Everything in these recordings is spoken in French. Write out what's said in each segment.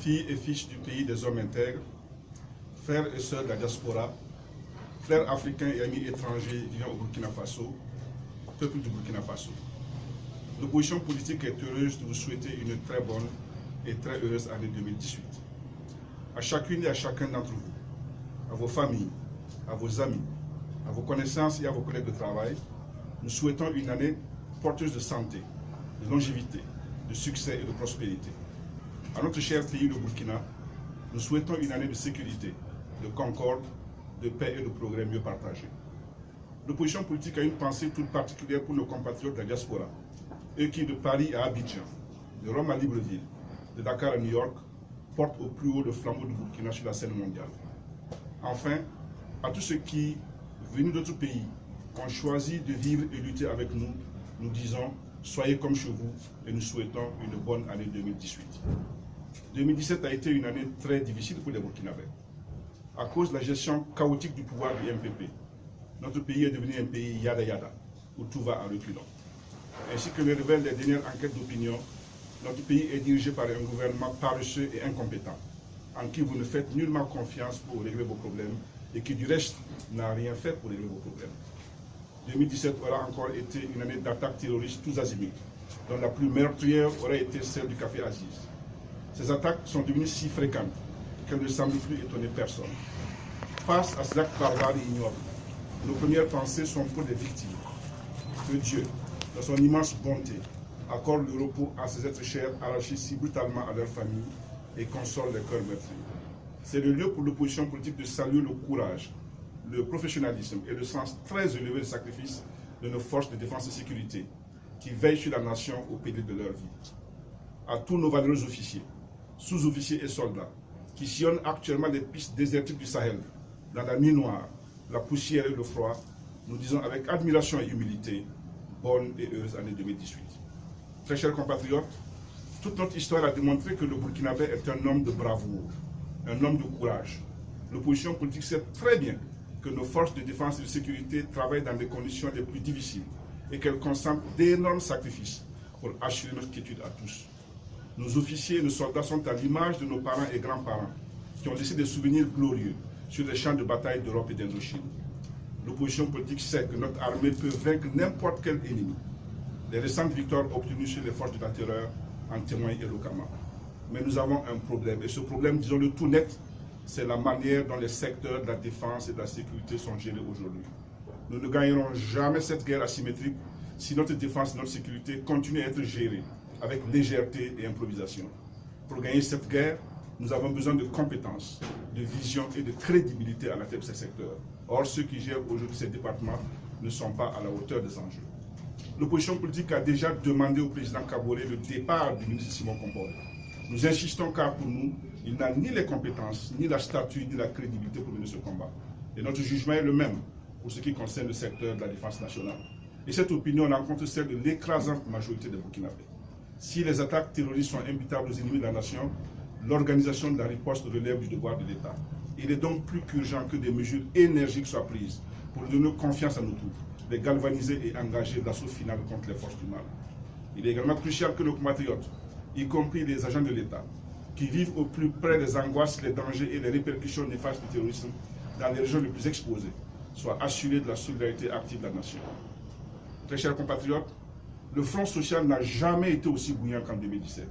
filles et fils du pays des hommes intègres, frères et sœurs de la diaspora, frères africains et amis étrangers vivant au Burkina Faso, peuple du Burkina Faso. L'opposition politique est heureuse de vous souhaiter une très bonne et très heureuse année 2018. À chacune et à chacun d'entre vous, à vos familles, à vos amis, à vos connaissances et à vos collègues de travail, nous souhaitons une année porteuse de santé, de longévité, de succès et de prospérité. À notre cher pays, le Burkina, nous souhaitons une année de sécurité, de concorde, de paix et de progrès mieux partagés. L'opposition politique a une pensée toute particulière pour nos compatriotes de la diaspora, eux qui, de Paris à Abidjan, de Rome à Libreville, de Dakar à New York, portent au plus haut le flambeau du Burkina sur la scène mondiale. Enfin, à tous ceux qui, venus d'autres pays, ont choisi de vivre et lutter avec nous, nous disons, soyez comme chez vous et nous souhaitons une bonne année 2018. 2017 a été une année très difficile pour les Burkinabés. À cause de la gestion chaotique du pouvoir du MPP, notre pays est devenu un pays yada-yada, où tout va en reculant. Ainsi que le révèlent les dernières enquêtes d'opinion, notre pays est dirigé par un gouvernement paresseux et incompétent, en qui vous ne faites nullement confiance pour régler vos problèmes et qui, du reste, n'a rien fait pour régler vos problèmes. 2017 aura encore été une année d'attaques terroristes tous azimuts, dont la plus meurtrière aurait été celle du Café Aziz. Ces attaques sont devenues si fréquentes qu'elles ne semblent plus étonner personne. Face à ces actes barbares et ignobles, nos premières pensées sont pour les victimes. Que Dieu, dans son immense bonté, accorde le repos à ces êtres chers arrachés si brutalement à leur famille et console les cœurs meurtris. C'est le lieu pour l'opposition politique de saluer le courage, le professionnalisme et le sens très élevé de sacrifice de nos forces de défense et sécurité qui veillent sur la nation au péril de leur vie. À tous nos valeureux officiers, sous-officiers et soldats qui sillonnent actuellement les pistes désertiques du Sahel, dans la nuit noire, la poussière et le froid, nous disons avec admiration et humilité, bonne et heureuse année 2018. Très chers compatriotes, toute notre histoire a démontré que le Burkinabé est un homme de bravoure, un homme de courage. L'opposition politique sait très bien que nos forces de défense et de sécurité travaillent dans des conditions les plus difficiles et qu'elles consentent d'énormes sacrifices pour assurer notre quiétude à tous. Nos officiers et nos soldats sont à l'image de nos parents et grands-parents qui ont laissé des souvenirs glorieux sur les champs de bataille d'Europe et d'Indochine. L'opposition politique sait que notre armée peut vaincre n'importe quel ennemi. Les récentes victoires obtenues sur les forces de la terreur en témoignent éloquemment. Mais nous avons un problème, et ce problème, disons-le tout net, c'est la manière dont les secteurs de la défense et de la sécurité sont gérés aujourd'hui. Nous ne gagnerons jamais cette guerre asymétrique si notre défense et notre sécurité continuent à être gérées avec légèreté et improvisation. Pour gagner cette guerre, nous avons besoin de compétences, de vision et de crédibilité à la tête de ces secteurs. Or, ceux qui gèrent aujourd'hui ces départements ne sont pas à la hauteur des enjeux. L'opposition politique a déjà demandé au président Kaboré le départ du ministre Simon Kompore. Nous insistons car pour nous, il n'a ni les compétences, ni la stature, ni la crédibilité pour mener ce combat. Et notre jugement est le même pour ce qui concerne le secteur de la défense nationale. Et cette opinion rencontre celle de l'écrasante majorité des Burkinabés. Si les attaques terroristes sont imputables aux ennemis de la nation, l'organisation de la riposte relève du devoir de l'État. Il est donc plus qu'urgent que des mesures énergiques soient prises pour donner confiance à nos troupes, les galvaniser et engager l'assaut final contre les forces du mal. Il est également crucial que nos compatriotes, y compris les agents de l'État, qui vivent au plus près des angoisses, les dangers et les répercussions néfastes du terrorisme dans les régions les plus exposées, soient assurés de la solidarité active de la nation. Très chers compatriotes, le front social n'a jamais été aussi bouillant qu'en 2017.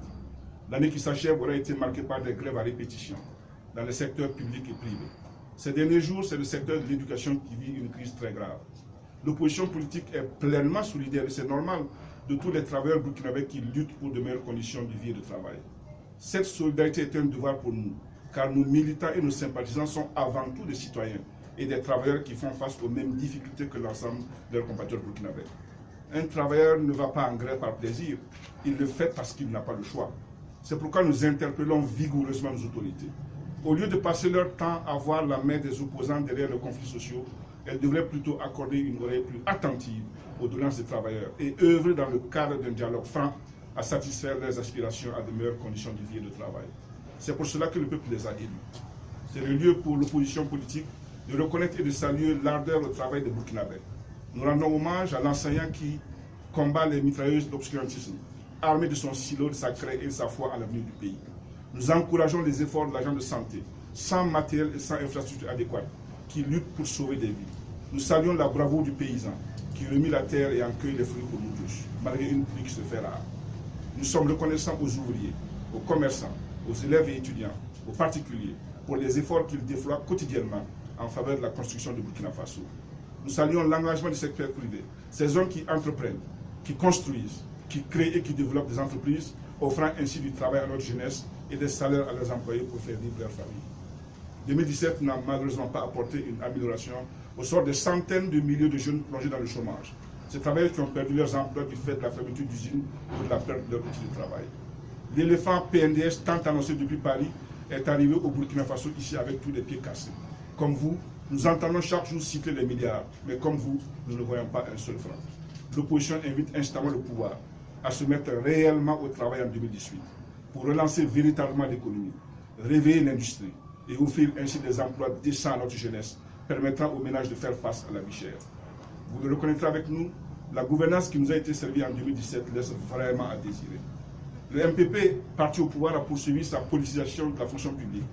L'année qui s'achève aura été marquée par des grèves à répétition dans les secteurs publics et privés. Ces derniers jours, c'est le secteur de l'éducation qui vit une crise très grave. L'opposition politique est pleinement solidaire, et c'est normal, de tous les travailleurs burkinabés qui luttent pour de meilleures conditions de vie et de travail. Cette solidarité est un devoir pour nous, car nos militants et nos sympathisants sont avant tout des citoyens et des travailleurs qui font face aux mêmes difficultés que l'ensemble de leurs compatriotes burkinabés. Un travailleur ne va pas en grève par plaisir, il le fait parce qu'il n'a pas le choix. C'est pourquoi nous interpellons vigoureusement nos autorités. Au lieu de passer leur temps à voir la main des opposants derrière les conflits sociaux, elles devraient plutôt accorder une oreille plus attentive aux doléances des travailleurs et œuvrer dans le cadre d'un dialogue franc à satisfaire leurs aspirations à de meilleures conditions de vie et de travail. C'est pour cela que le peuple les a élus. C'est le lieu pour l'opposition politique de reconnaître et de saluer l'ardeur au travail des Burkinabés. Nous rendons hommage à l'enseignant qui combat les mitrailleuses d'obscurantisme, armé de son silo, de sa craie et de sa foi à l'avenir du pays. Nous encourageons les efforts de l'agent de santé, sans matériel et sans infrastructure adéquate, qui lutte pour sauver des vies. Nous saluons la bravoure du paysan, qui remue la terre et accueille les fruits pour nous tous, malgré une pluie qui se fait rare. Nous sommes reconnaissants aux ouvriers, aux commerçants, aux élèves et étudiants, aux particuliers, pour les efforts qu'ils déploient quotidiennement en faveur de la construction de Burkina Faso. Nous saluons l'engagement du secteur privé, ces hommes qui entreprennent, qui construisent, qui créent et qui développent des entreprises, offrant ainsi du travail à notre jeunesse et des salaires à leurs employés pour faire vivre leur famille. 2017 n'a malheureusement pas apporté une amélioration au sort des centaines de milliers de jeunes plongés dans le chômage. Ces travailleurs qui ont perdu leurs emplois du fait de la fermeture d'usines ou de la perte de leur outil de travail. L'éléphant PNDS, tant annoncé depuis Paris, est arrivé au Burkina Faso ici avec tous les pieds cassés. Comme vous, nous entendons chaque jour citer les milliards, mais comme vous, nous ne voyons pas un seul franc. L'opposition invite instamment le pouvoir à se mettre réellement au travail en 2018 pour relancer véritablement l'économie, réveiller l'industrie et offrir ainsi des emplois décents à notre jeunesse, permettant aux ménages de faire face à la vie chère. Vous le reconnaîtrez avec nous, la gouvernance qui nous a été servie en 2017 laisse vraiment à désirer. Le MPP, parti au pouvoir, a poursuivi sa politisation de la fonction publique,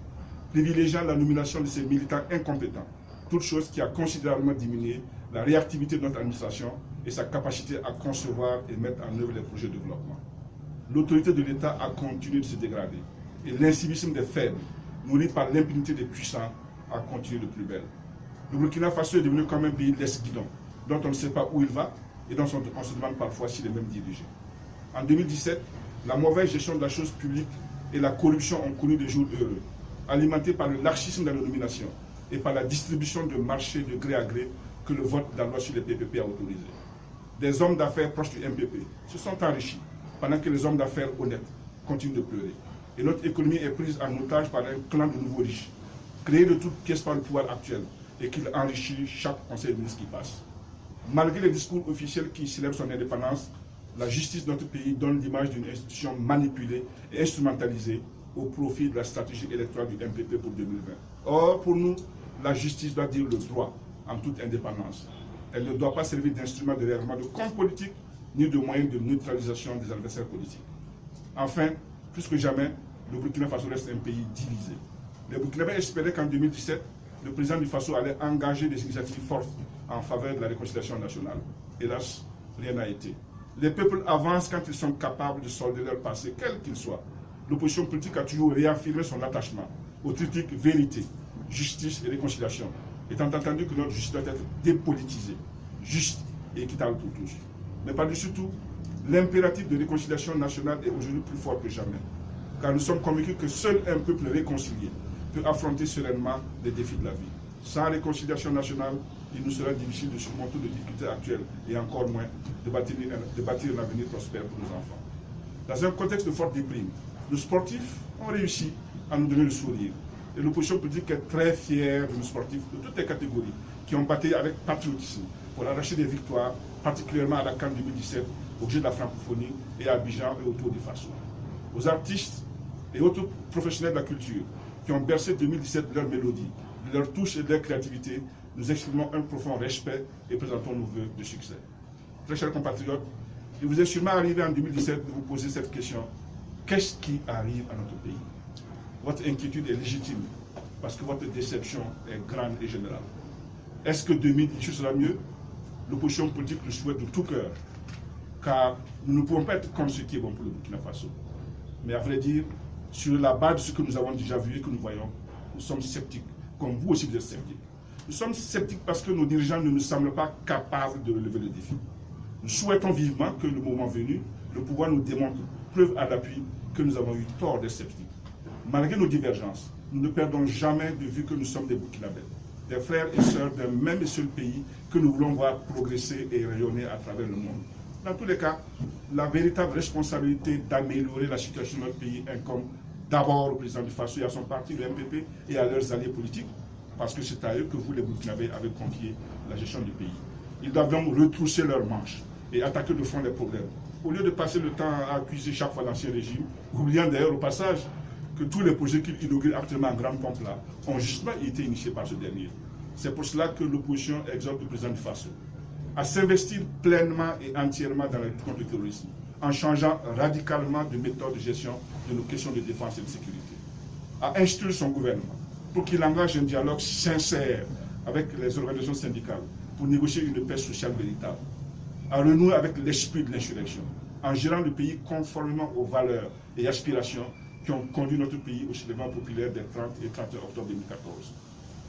privilégiant la nomination de ses militants incompétents, toute chose qui a considérablement diminué la réactivité de notre administration et sa capacité à concevoir et mettre en œuvre les projets de développement. L'autorité de l'État a continué de se dégrader et l'incivisme des faibles, nourri par l'impunité des puissants, a continué de plus belle. Le Burkina Faso est devenu comme un pays l'esquidon, dont on ne sait pas où il va et dont on se demande parfois s'il est même dirigé. En 2017, la mauvaise gestion de la chose publique et la corruption ont connu des jours heureux, alimentés par le laxisme de la nomination et par la distribution de marchés de gré à gré que le vote de la loi sur les PPP a autorisé. Des hommes d'affaires proches du MPP se sont enrichis, pendant que les hommes d'affaires honnêtes continuent de pleurer. Et notre économie est prise en otage par un clan de nouveaux riches, créé de toutes pièces par le pouvoir actuel, et qui enrichit chaque conseil de ministre qui passe. Malgré les discours officiels qui célèbrent son indépendance, la justice de notre pays donne l'image d'une institution manipulée et instrumentalisée au profit de la stratégie électorale du MPP pour 2020. Or, pour nous, la justice doit dire le droit en toute indépendance. Elle ne doit pas servir d'instrument de règlement de compte politique ni de moyen de neutralisation des adversaires politiques. Enfin, plus que jamais, le Burkina Faso reste un pays divisé. Les Burkinabés espéraient qu'en 2017, le président du Faso allait engager des initiatives fortes en faveur de la réconciliation nationale. Hélas, rien n'a été. Les peuples avancent quand ils sont capables de solder leur passé, quel qu'il soit. L'opposition politique a toujours réaffirmé son attachement au triptyque vérité, justice et réconciliation, étant entendu que notre justice doit être dépolitisée, juste et équitable pour tous. Mais par-dessus tout, l'impératif de réconciliation nationale est aujourd'hui plus fort que jamais, car nous sommes convaincus que seul un peuple réconcilié peut affronter sereinement les défis de la vie. Sans réconciliation nationale, il nous sera difficile de surmonter les difficultés actuelles et encore moins de bâtir un avenir prospère pour nos enfants. Dans un contexte de forte déprime, nos sportifs ont réussi à nous donner le sourire. Et l'opposition politique est très fière de nos sportifs de toutes les catégories qui ont bataillé avec patriotisme pour arracher des victoires, particulièrement à la CAN 2017, au jeu de la francophonie et à Abidjan et autour du Faso. Aux artistes et autres professionnels de la culture qui ont bercé 2017 de leur mélodie, de leur touche et de leur créativité, nous exprimons un profond respect et présentons nos vœux de succès. Très chers compatriotes, il vous est sûrement arrivé en 2017 de vous poser cette question: qu'est-ce qui arrive à notre pays? Votre inquiétude est légitime parce que votre déception est grande et générale. Est-ce que 2018 sera mieux? L'opposition politique le souhaite de tout cœur, car nous ne pouvons pas être comme ce qui est bon pour le Burkina Faso. Mais à vrai dire, sur la base de ce que nous avons déjà vu et que nous voyons, nous sommes sceptiques, comme vous aussi vous êtes sceptiques. Nous sommes sceptiques parce que nos dirigeants ne nous semblent pas capables de relever le défi. Nous souhaitons vivement que le moment venu, le pouvoir nous démontre, preuve à l'appui, que nous avons eu tort d'être sceptiques. Malgré nos divergences, nous ne perdons jamais de vue que nous sommes des Burkinabés, des frères et sœurs d'un même et seul pays que nous voulons voir progresser et rayonner à travers le monde. Dans tous les cas, la véritable responsabilité d'améliorer la situation de notre pays incombe d'abord au président du Faso et à son parti, le MPP, et à leurs alliés politiques, parce que c'est à eux que vous, les Burkinabés, avez confié la gestion du pays. Ils doivent donc retrousser leurs manches et attaquer de fond les problèmes, au lieu de passer le temps à accuser chaque fois l'ancien régime, oubliant d'ailleurs au passage que tous les projets qu'ils inaugurent actuellement en grande pompe là ont justement été initiés par ce dernier. C'est pour cela que l'opposition exhorte le président du Faso à s'investir pleinement et entièrement dans la lutte contre le terrorisme, en changeant radicalement de méthode de gestion de nos questions de défense et de sécurité, à instruire son gouvernement pour qu'il engage un dialogue sincère avec les organisations syndicales pour négocier une paix sociale véritable, à renouer avec l'esprit de l'insurrection, en gérant le pays conformément aux valeurs et aspirations qui ont conduit notre pays au soulèvement populaire des 30 et 31 octobre 2014,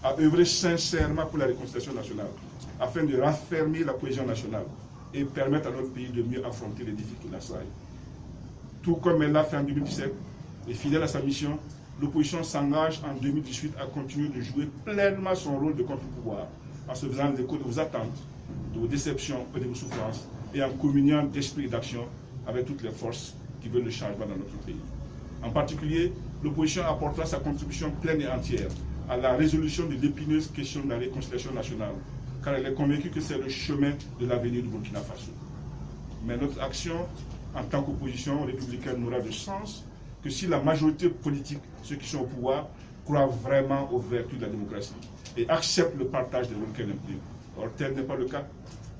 à œuvrer sincèrement pour la réconciliation nationale, afin de raffermir la cohésion nationale et permettre à notre pays de mieux affronter les défis qui l'assaillent. Tout comme elle l'a fait en 2017, et fidèle à sa mission, l'opposition s'engage en 2018 à continuer de jouer pleinement son rôle de contre-pouvoir, en se faisant l'écho de vos attentes, de vos déceptions et de vos souffrances, et en communiant d'esprit et d'action avec toutes les forces qui veulent le changement dans notre pays. En particulier, l'opposition apportera sa contribution pleine et entière à la résolution de l'épineuse question de la réconciliation nationale, car elle est convaincue que c'est le chemin de l'avenir du Burkina Faso. Mais notre action en tant qu'opposition républicaine n'aura de sens que si la majorité politique, ceux qui sont au pouvoir, croient vraiment aux vertus de la démocratie et acceptent le partage des rôles qu'elle implique. Or, tel n'est pas le cas.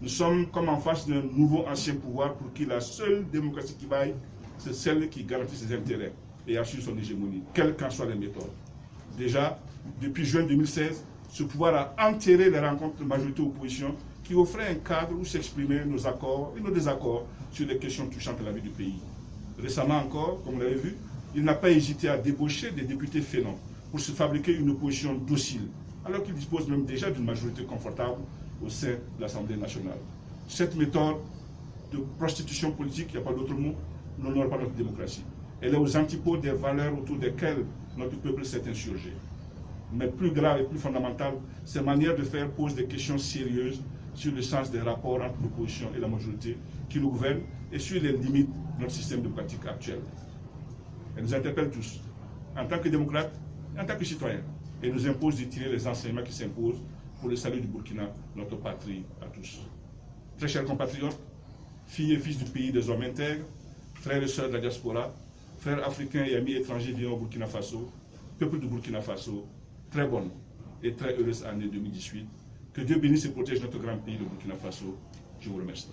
Nous sommes comme en face d'un nouveau ancien pouvoir pour qui la seule démocratie qui vaille, c'est celle qui garantit ses intérêts et assure son hégémonie, quelles qu'en soient les méthodes. Déjà, depuis juin 2016, ce pouvoir a enterré les rencontres de majorité-opposition qui offraient un cadre où s'exprimaient nos accords et nos désaccords sur les questions touchantes à la vie du pays. Récemment encore, comme vous l'avez vu, il n'a pas hésité à débaucher des députés félons pour se fabriquer une opposition docile, alors qu'il dispose même déjà d'une majorité confortable au sein de l'Assemblée nationale. Cette méthode de prostitution politique, il n'y a pas d'autre mot, n'honore pas notre démocratie. Elle est aux antipodes des valeurs autour desquelles notre peuple s'est insurgé. Mais plus grave et plus fondamental, ces manières de faire posent des questions sérieuses sur le sens des rapports entre l'opposition et la majorité qui nous gouverne et sur les limites de notre système démocratique actuel. Elle nous interpelle tous, en tant que démocrates et en tant que citoyens, et nous impose de tirer les enseignements qui s'imposent pour le salut du Burkina, notre patrie à tous. Très chers compatriotes, filles et fils du pays des hommes intègres, frères et sœurs de la diaspora, frères africains et amis étrangers vivant au Burkina Faso, peuple du Burkina Faso, très bonne et très heureuse année 2018. Que Dieu bénisse et protège notre grand pays, le Burkina Faso. Je vous remercie.